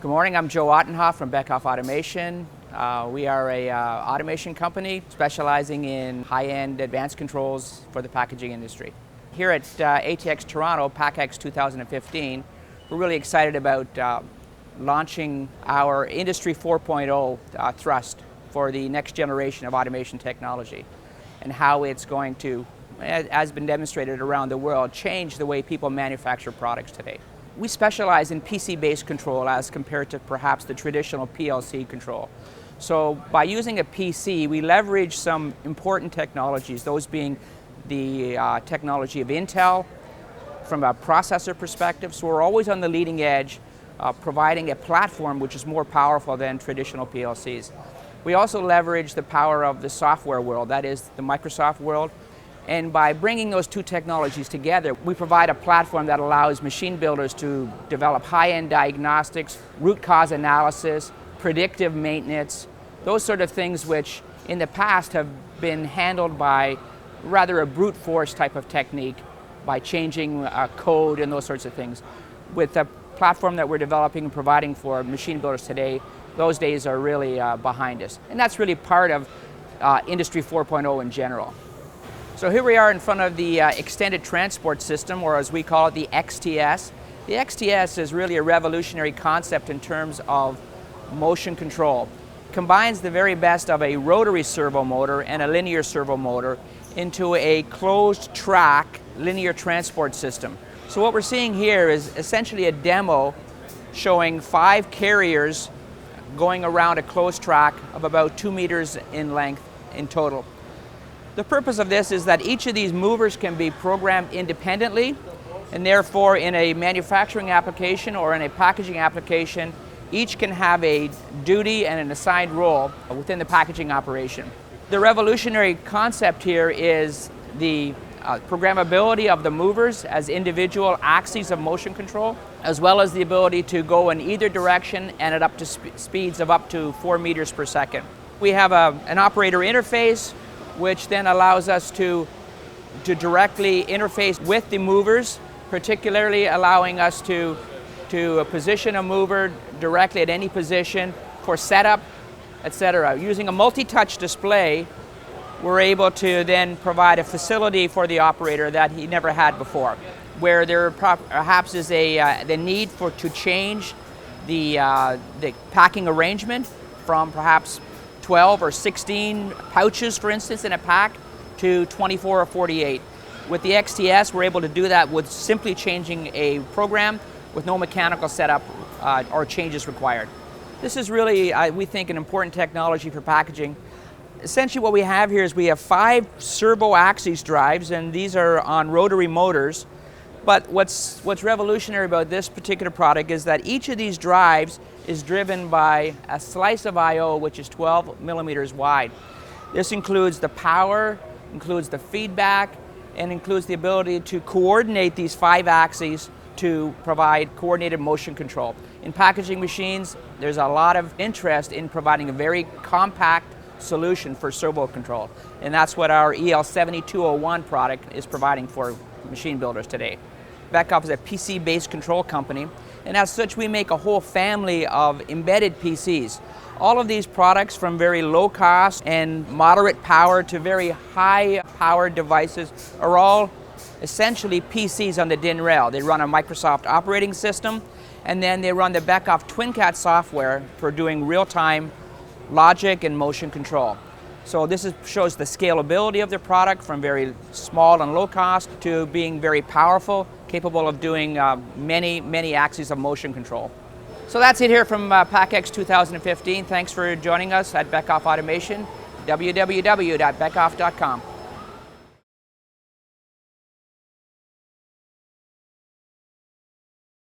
Good morning, I'm Joe Ottenhoff from Beckhoff Automation. We are a automation company specializing in high-end advanced controls for the packaging industry. Here at ATX Toronto, PACX 2015, we're really excited about launching our Industry 4.0 thrust for the next generation of automation technology and how it's going to, as been demonstrated around the world, change the way people manufacture products today. We specialize in PC-based control as compared to perhaps the traditional PLC control. So by using a PC, we leverage some important technologies, those being the technology of Intel from a processor perspective. So we're always on the leading edge, providing a platform which is more powerful than traditional PLCs. We also leverage the power of the software world, that is the Microsoft world. And by bringing those two technologies together, we provide a platform that allows machine builders to develop high-end diagnostics, root cause analysis, predictive maintenance, those sort of things which in the past have been handled by rather a brute force type of technique by changing code and those sorts of things. With the platform that we're developing and providing for machine builders today, those days are really behind us. And that's really part of Industry 4.0 in general. So here we are in front of the Extended Transport System, or as we call it, the XTS. The XTS is really a revolutionary concept in terms of motion control. It combines the very best of a rotary servo motor and a linear servo motor into a closed track linear transport system. So what we're seeing here is essentially a demo showing 5 carriers going around a closed track of about 2 meters in length in total. The purpose of this is that each of these movers can be programmed independently, and therefore in a manufacturing application or in a packaging application, each can have a duty and an assigned role within the packaging operation. The revolutionary concept here is the programmability of the movers as individual axes of motion control, as well as the ability to go in either direction and at up to speeds of up to 4 meters per second. We have an operator interface, which then allows us to directly interface with the movers, particularly allowing us to position a mover directly at any position for setup, etc. Using a multi-touch display, we're able to then provide a facility for the operator that he never had before, where there perhaps is the need to change the packing arrangement from perhaps 12 or 16 pouches, for instance, in a pack to 24 or 48. With the XTS, we're able to do that with simply changing a program with no mechanical setup or changes required. This is really, we think, an important technology for packaging. Essentially what we have here is we have 5 servo axis drives, and these are on rotary motors. But what's revolutionary about this particular product is that each of these drives is driven by a slice of I/O which is 12 millimeters wide. This includes the power, includes the feedback, and includes the ability to coordinate these 5 axes to provide coordinated motion control. In packaging machines, there's a lot of interest in providing a very compact solution for servo control, and that's what our EL7201 product is providing for machine builders today. Beckhoff is a PC-based control company, and as such we make a whole family of embedded PCs. All of these products, from very low cost and moderate power to very high powered devices, are all essentially PCs on the DIN rail. They run a Microsoft operating system, and then they run the Beckhoff TwinCAT software for doing real-time logic and motion control. So this shows the scalability of the product from very small and low cost to being very powerful, capable of doing many axes of motion control. So that's it here from PACX 2015. Thanks for joining us at Beckhoff Automation, www.beckhoff.com.